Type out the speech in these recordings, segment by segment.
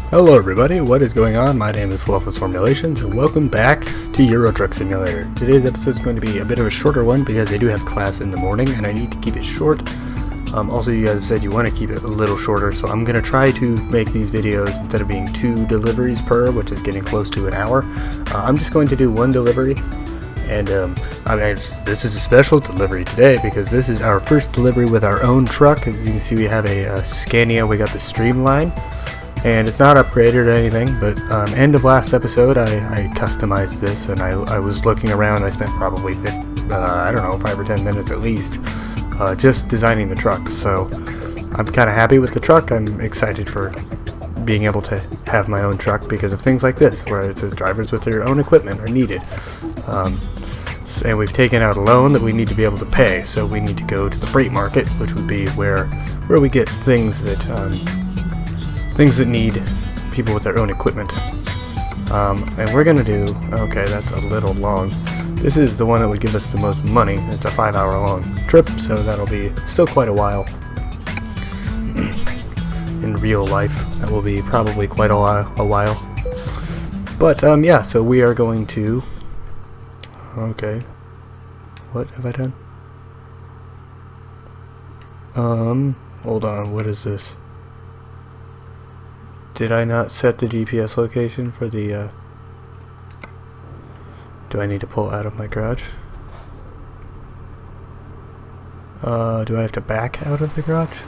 Hello everybody, what is going on? My name is Fluffus Formulations and welcome back to Euro Truck Simulator. Today's episode is going to be a bit of a shorter one because I do have class in the morning and I need to keep it short. Also, you guys said you want to keep it a little shorter, so I'm going to try to make these videos, instead of being 2 deliveries per, which is getting close to an hour, I'm just going to do 1 delivery. And this is a special delivery today because this is our first delivery with our own truck. As you can see, we have a Scania. We got the Streamline. And it's not upgraded or anything, but end of last episode I customized this, and I was looking around. I spent probably 5 or 10 minutes at least just designing the truck. So I'm kind of happy with the truck. I'm excited for being able to have my own truck because of things like this, where it says drivers with their own equipment are needed. And we've taken out a loan that we need to be able to pay, so we need to go to the freight market, which would be where we get things that need people with their own equipment. And we're gonna do, okay, that's a little long. This is the one that would give us the most money. It's a 5-hour long trip, so that'll be still quite a while. In real life, that will be probably quite a while. But yeah, so we are going to, okay, what have I done? Hold on, what is this? Did I not set the GPS location for the, do I need to pull out of my garage? Do I have to back out of the garage?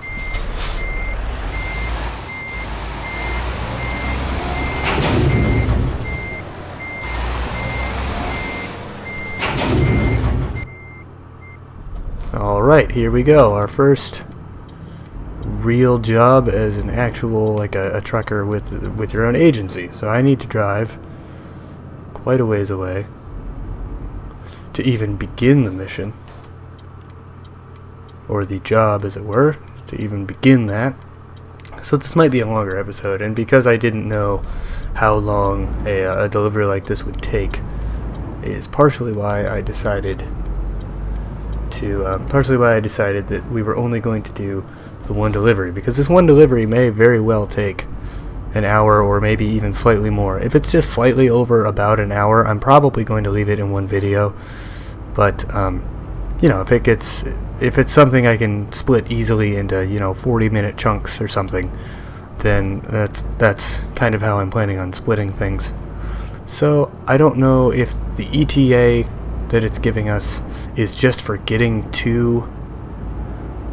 Alright, here we go. Our first real job as an actual, like a trucker with your own agency. So I need to drive quite a ways away to even begin the mission, or the job as it were, to even begin that. So this might be a longer episode, and because I didn't know how long a delivery like this would take is partially why I decided that we were only going to do the 1 delivery, because this 1 delivery may very well take an hour or maybe even slightly more. If it's just slightly over about an hour, I'm probably going to leave it in 1 video. But you know, if it's something I can split easily into 40-minute chunks or something, then that's kind of how I'm planning on splitting things. So I don't know if the ETA that it's giving us is just for getting to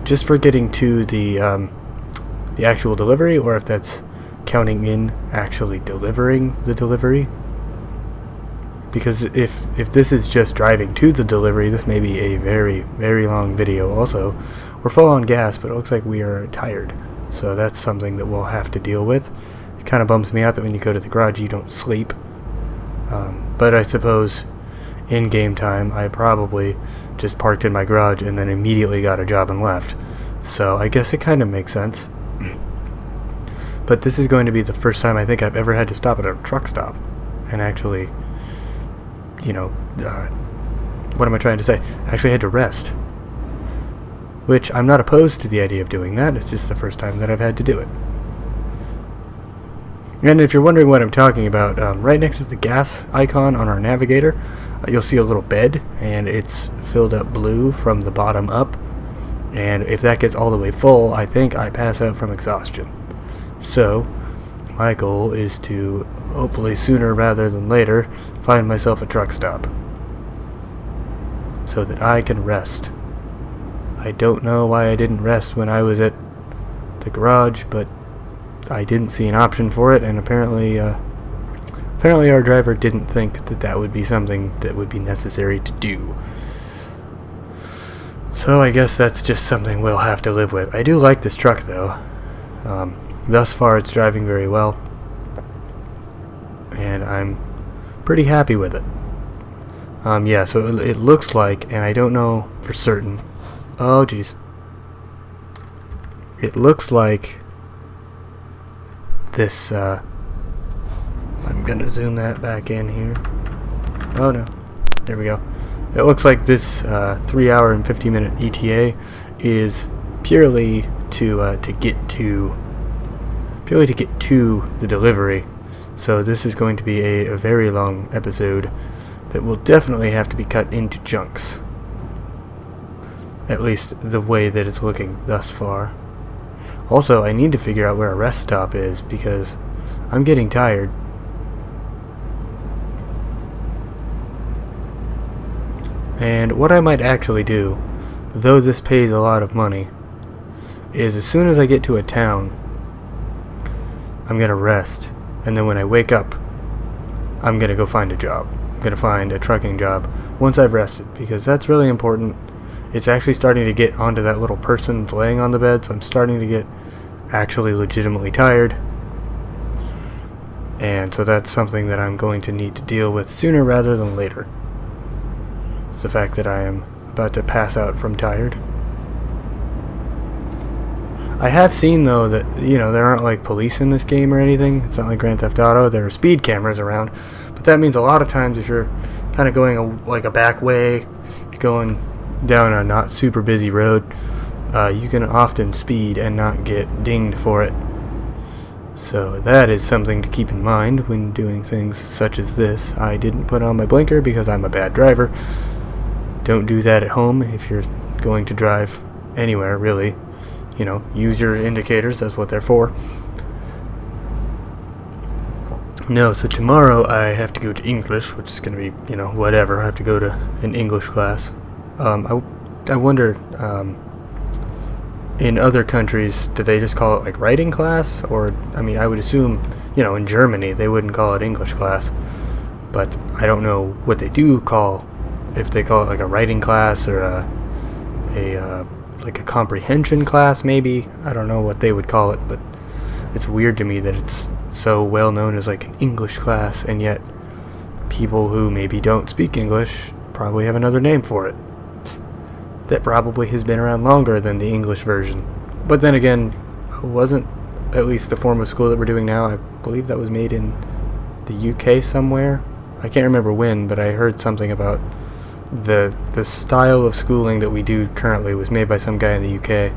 the actual delivery, or if that's counting in actually delivering the delivery. Because if this is just driving to the delivery, this may be a very, very long video. Also, we're full on gas, but it looks like we are tired, so that's something that we'll have to deal with. It kind of bums me out that when you go to the garage you don't sleep, but I suppose in game time I probably just parked in my garage and then immediately got a job and left. So I guess it kind of makes sense. But this is going to be the first time I think I've ever had to stop at a truck stop and actually, what am I trying to say? Actually had to rest. Which I'm not opposed to the idea of doing that, it's just the first time that I've had to do it. And if you're wondering what I'm talking about, right next to the gas icon on our navigator, you'll see a little bed, and it's filled up blue from the bottom up. And if that gets all the way full, I think I pass out from exhaustion. So my goal is to, hopefully sooner rather than later, find myself a truck stop so that I can rest. I don't know why I didn't rest when I was at the garage, but I didn't see an option for it, and apparently our driver didn't think that would be something that would be necessary to do. So I guess that's just something we'll have to live with. I do like this truck though. Thus far it's driving very well, and I'm pretty happy with it. Yeah, so it looks like, and I don't know for certain, oh geez, it looks like this, I'm gonna zoom that back in here. Oh no, there we go. It looks like this 3-hour and 50-minute ETA is purely to get to purely to get to the delivery. So this is going to be a very long episode that will definitely have to be cut into chunks. At least the way that it's looking thus far. Also, I need to figure out where a rest stop is because I'm getting tired. And what I might actually do, though this pays a lot of money, is as soon as I get to a town, I'm gonna rest. And then when I wake up, I'm gonna go find a job. I'm gonna find a trucking job once I've rested, because that's really important. It's actually starting to get onto that little person that's laying on the bed, so I'm starting to get actually legitimately tired. And so that's something that I'm going to need to deal with sooner rather than later. It's the fact that I am about to pass out from tired. I have seen, though, that, there aren't, like, police in this game or anything. It's not like Grand Theft Auto. There are speed cameras around. But that means a lot of times if you're kind of going, a back way, going down a not super busy road, you can often speed and not get dinged for it. So that is something to keep in mind when doing things such as this. I didn't put on my blinker because I'm a bad driver. Don't do that at home if you're going to drive anywhere, really. Use your indicators, that's what they're for. No, so tomorrow I have to go to English, which is going to be, whatever. I have to go to an English class. I wonder, in other countries, do they just call it, like, writing class? Or, I would assume, in Germany, they wouldn't call it English class. But I don't know what they do call, if they call it, like, a writing class or like a comprehension class, maybe. I don't know what they would call it, but it's weird to me that it's so well known as, like, an English class, and yet people who maybe don't speak English probably have another name for it that probably has been around longer than the English version. But then again, wasn't at least the form of school that we're doing now, I believe that was made in the UK somewhere. I can't remember when, but I heard something about the style of schooling that we do currently was made by some guy in the UK.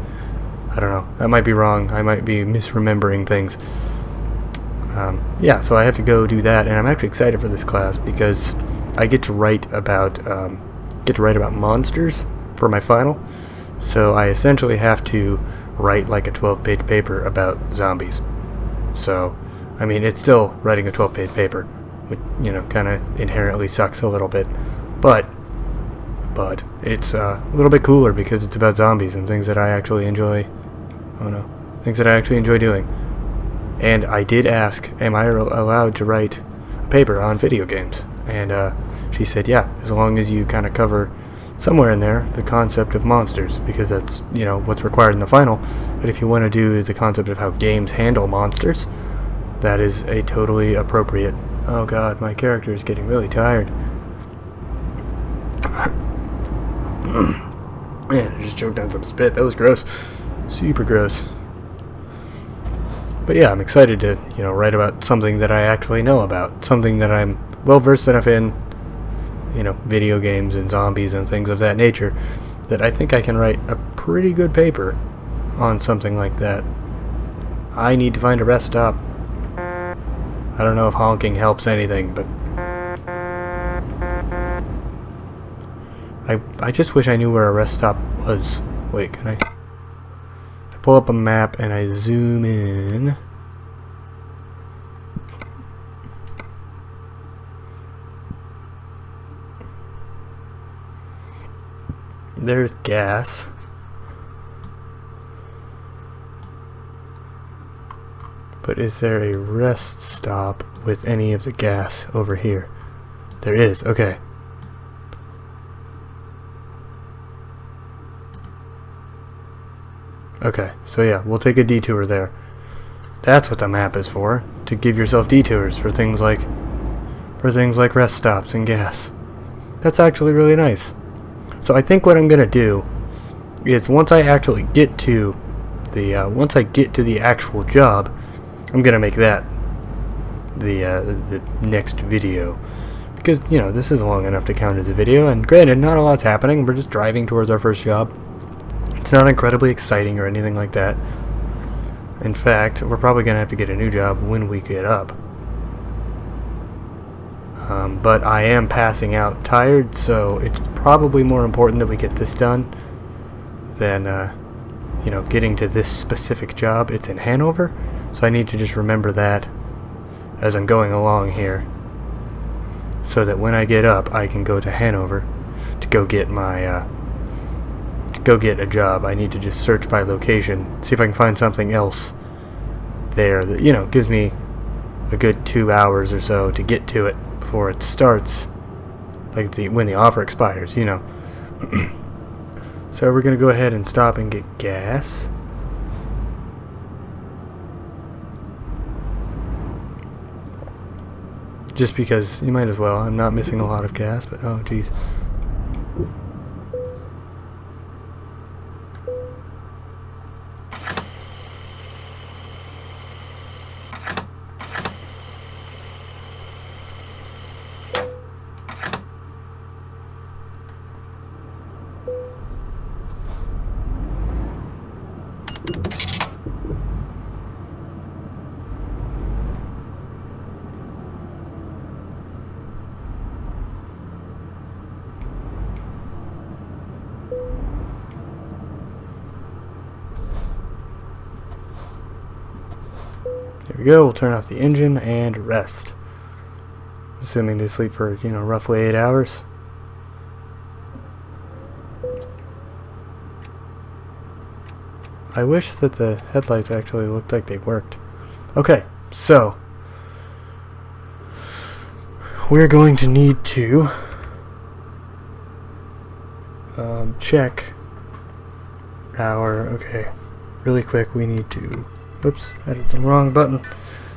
I don't know. That might be wrong. I might be misremembering things. Yeah, so I have to go do that, and I'm actually excited for this class because I get to write about monsters for my final. So I essentially have to write like a 12-page paper about zombies. So, it's still writing a 12-page paper, which, kind of inherently sucks a little bit. But it's a little bit cooler because it's about zombies and things that I actually enjoy. Things that I actually enjoy doing. And I did ask, am I allowed to write a paper on video games? And she said, yeah, as long as you kind of cover somewhere in there the concept of monsters, because that's, what's required in the final. But if you want to do the concept of how games handle monsters, that is a totally appropriate. Oh god, my character is getting really tired. Man, I just choked on some spit. That was gross. Super gross. But yeah, I'm excited to, write about something that I actually know about. Something that I'm well versed enough in, video games and zombies and things of that nature, that I think I can write a pretty good paper on something like that. I need to find a rest stop. I don't know if honking helps anything, but I just wish I knew where a rest stop was. Wait, can I pull up a map and I zoom in? There's gas. But is there a rest stop with any of the gas over here? There is, okay. Okay, so yeah, we'll take a detour there. That's what the map is for, to give yourself detours for things like rest stops and gas. That's actually really nice. So I think what I'm gonna do is once I actually get to the actual job, I'm gonna make that the next video, because this is long enough to count as a video. And granted, not a lot's happening. We're just driving towards our first job. It's not incredibly exciting or anything like that. In fact, we're probably going to have to get a new job when we get up. But I am passing out tired, so it's probably more important that we get this done than, getting to this specific job. It's in Hanover, so I need to just remember that as I'm going along here, so that when I get up, I can go to Hanover to go get my, a job. I need to just search by location, see if I can find something else there that, gives me a good 2 hours or so to get to it before it starts, like when the offer expires, So we're going to go ahead and stop and get gas. Just because you might as well. I'm not missing a lot of gas, but oh geez. Here we go, we'll turn off the engine and rest. Assuming they sleep for, roughly 8 hours. I wish that the headlights actually looked like they worked. Okay, so we're going to need to check our, really quick, we need to, oops, that is the wrong button.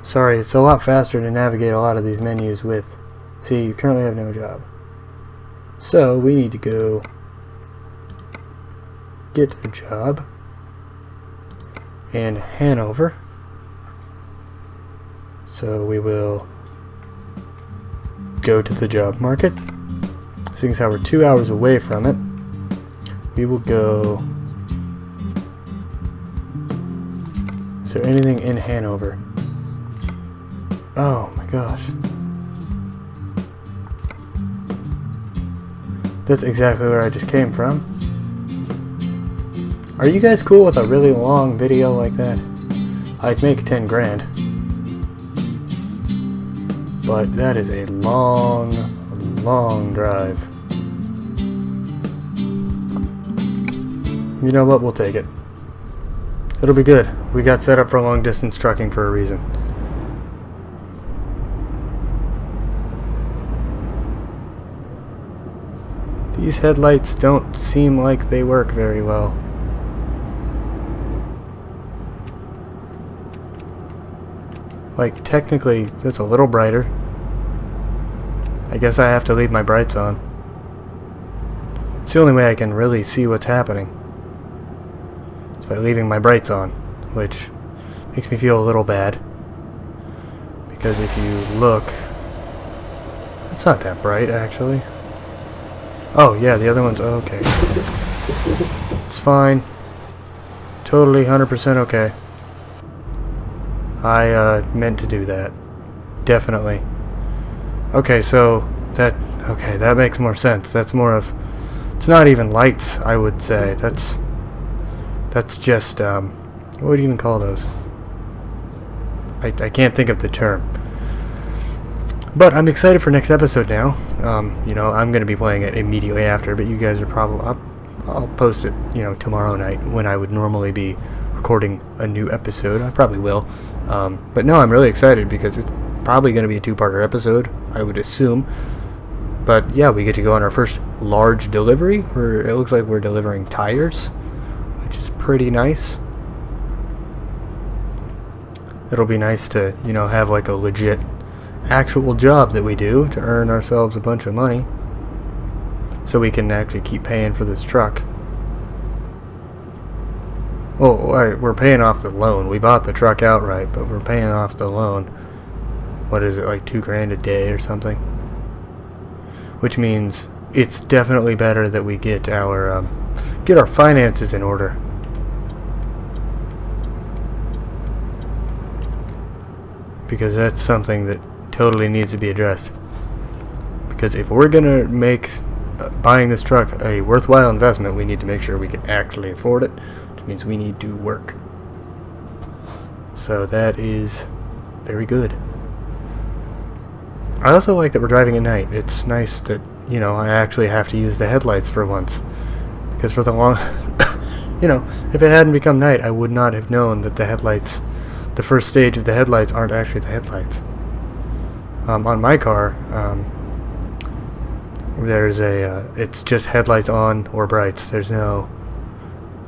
Sorry, it's a lot faster to navigate a lot of these menus with, see, you currently have no job. So we need to go get a job in Hanover. So we will go to the job market. Seeing as how we're 2 hours away from it, we will go. Is there anything in Hanover? Oh my gosh. That's exactly where I just came from. Are you guys cool with a really long video like that? I'd make 10 grand. But that is a long, long drive. You know what? We'll take it. It'll be good. We got set up for long distance trucking for a reason. These headlights don't seem like they work very well. Like, technically, it's a little brighter. I guess I have to leave my brights on. It's the only way I can really see what's happening. It's by leaving my brights on, which makes me feel a little bad. Because if you look, it's not that bright, actually. Oh, yeah, the other one's okay. It's fine. Totally 100% okay. I meant to do that. Definitely. Okay, so that makes more sense. That's more of, it's not even lights, I would say. That's just, what would you even call those? I can't think of the term. But I'm excited for next episode now. I'm going to be playing it immediately after, but you guys are probably, I'll post it, tomorrow night when I would normally be recording a new episode. I probably will. But no, I'm really excited because it's probably going to be a two-parter episode, I would assume. But yeah, we get to go on our first large delivery, where it looks like we're delivering tires, which is pretty nice. It'll be nice to, have like a legit actual job that we do to earn ourselves a bunch of money so we can actually keep paying for this truck. Oh, alright, we're paying off the loan. We bought the truck outright, but we're paying off the loan. What is it, like $2,000 a day or something? Which means it's definitely better that we get our finances in order. because that's something that totally needs to be addressed. Because if we're gonna make buying this truck a worthwhile investment, we need to make sure we can actually afford it, which means we need to work. So that is very good. I also like that we're driving at night. It's nice that, you know, I actually have to use the headlights for once. Because for the long... you know, if it hadn't become night, I would not have known that the headlights... the first stage of the headlights aren't actually the headlights. On my car, there's a... it's just headlights on or brights. There's no...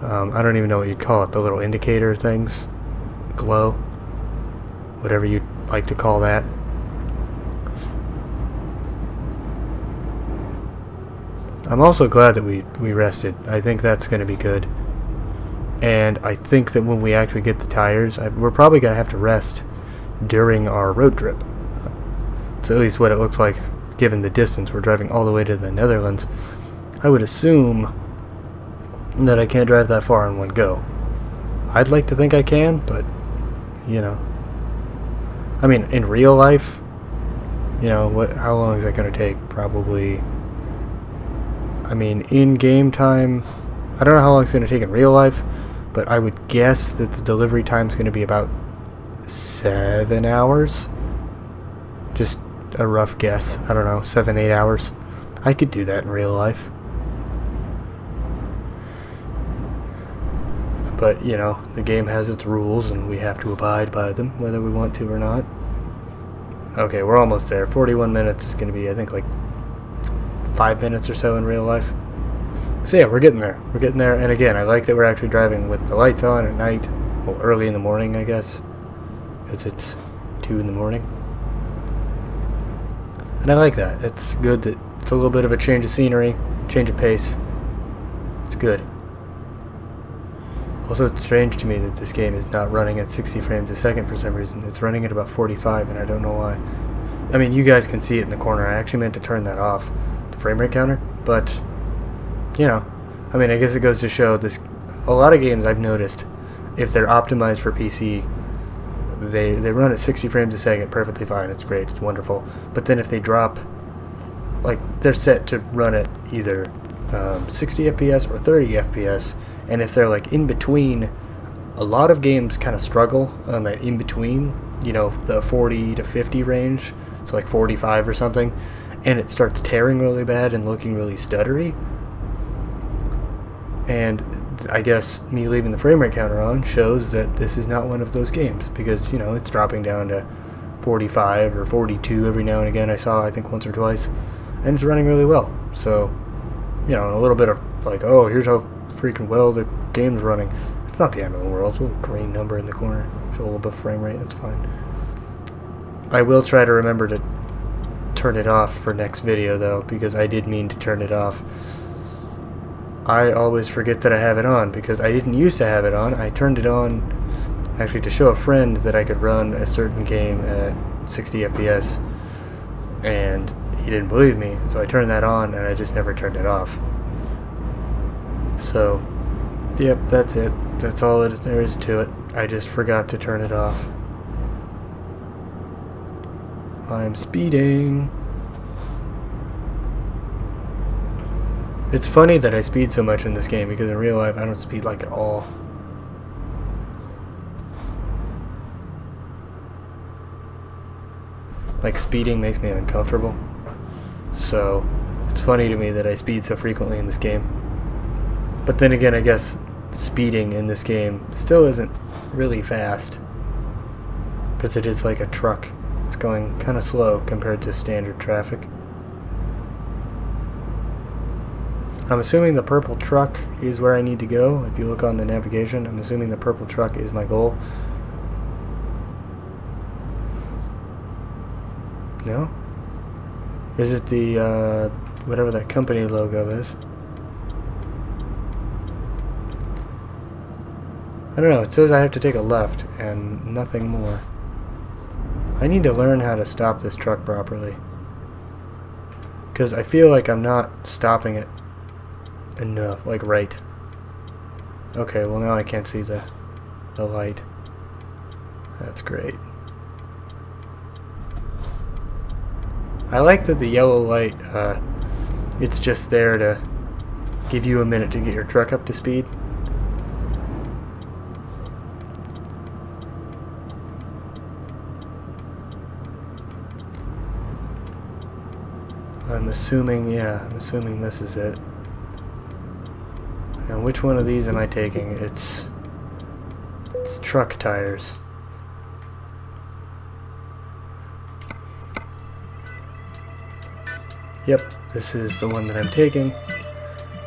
I don't even know what you'd call it. The little indicator things. Glow. Whatever you'd like to call that. I'm also glad that we rested. I think that's going to be good. And I think that when we actually get the tires, we're probably going to have to rest during our road trip. It's at least what it looks like, given the distance. We're driving all the way to the Netherlands. I would assume that I can't drive that far in one go. I'd like to think I can, but, you know. I mean, in real life, you know, how long is that going to take? Probably... I mean, in game time, I don't know how long it's going to take in real life, but I would guess that the delivery time is going to be about 7 hours. Just a rough guess. I don't know, 7-8 hours. I could do that in real life. But, you know, the game has its rules and we have to abide by them, whether we want to or not. Okay, we're almost there. 41 minutes is going to be, I think, like 5 minutes or so in real life. So yeah, we're getting there. We're getting there. And again, I like that we're actually driving with the lights on at night. Well, early in the morning, I guess. Because it's 2 in the morning. And I like that. It's good that it's a little bit of a change of scenery, change of pace. It's good. Also, it's strange to me that this game is not running at 60 frames a second for some reason. It's running at about 45, and I don't know why. I mean, you guys can see it in the corner. I actually meant to turn that off. Frame rate counter, but you know, I mean, I guess it goes to show this. A lot of games I've noticed, if they're optimized for PC, they run at 60 frames a second perfectly fine. It's great, it's wonderful. But then if they drop, like, they're set to run at either 60 FPS or 30 FPS, and if they're like in between, a lot of games kind of struggle on that in between. You know, the 40 to 50 range, so like 45 or something. And it starts tearing really bad and looking really stuttery. And I guess me leaving the frame rate counter on shows that this is not one of those games. Because, you know, it's dropping down to 45 or 42 every now and again. I saw, I think, once or twice. And it's running really well. So, you know, a little bit of like, oh, here's how freaking well the game's running. It's not the end of the world. It's a little green number in the corner. Show a little bit of frame rate. That's fine. I will try to remember to turn it off for next video though, because I did mean to turn it off. I always forget that I have it on because I didn't used to have it on. I turned it on actually to show a friend that I could run a certain game at 60 FPS, and he didn't believe me, so I turned that on and I just never turned it off. So yep, that's it. That's all there is to it. I just forgot to turn it off. I'm speeding. It's funny that I speed so much in this game because in real life I don't speed like at all. Like, speeding makes me uncomfortable. So it's funny to me that I speed so frequently in this game. But then again, I guess speeding in this game still isn't really fast, because it is like a truck. It's going kind of slow compared to standard traffic. I'm assuming the purple truck is where I need to go. If you look on the navigation, I'm assuming the purple truck is my goal. No? Is it the, whatever that company logo is? I don't know, it says I have to take a left and nothing more. I need to learn how to stop this truck properly, because I feel like I'm not stopping it enough, like right. Okay, well now I can't see the light. That's great. I like that the yellow light, it's just there to give you a minute to get your truck up to speed. I'm assuming this is it. Now which one of these am I taking? It's truck tires. Yep, this is the one that I'm taking,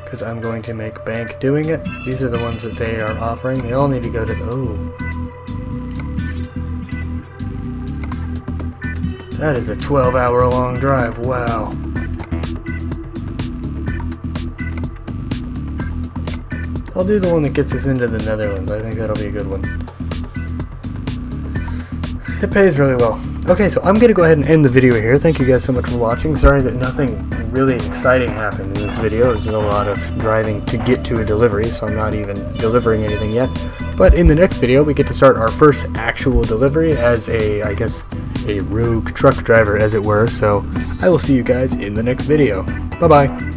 because I'm going to make bank doing it. These are the ones that they are offering. They all need to go to... Oh. That is a 12-hour long drive. Wow. I'll do the one that gets us into the Netherlands. I think that'll be a good one. It pays really well. Okay, so I'm going to go ahead and end the video here. Thank you guys so much for watching. Sorry that nothing really exciting happened in this video. There's a lot of driving to get to a delivery, so I'm not even delivering anything yet. But in the next video, we get to start our first actual delivery as I guess, a rogue truck driver, as it were. So I will see you guys in the next video. Bye-bye.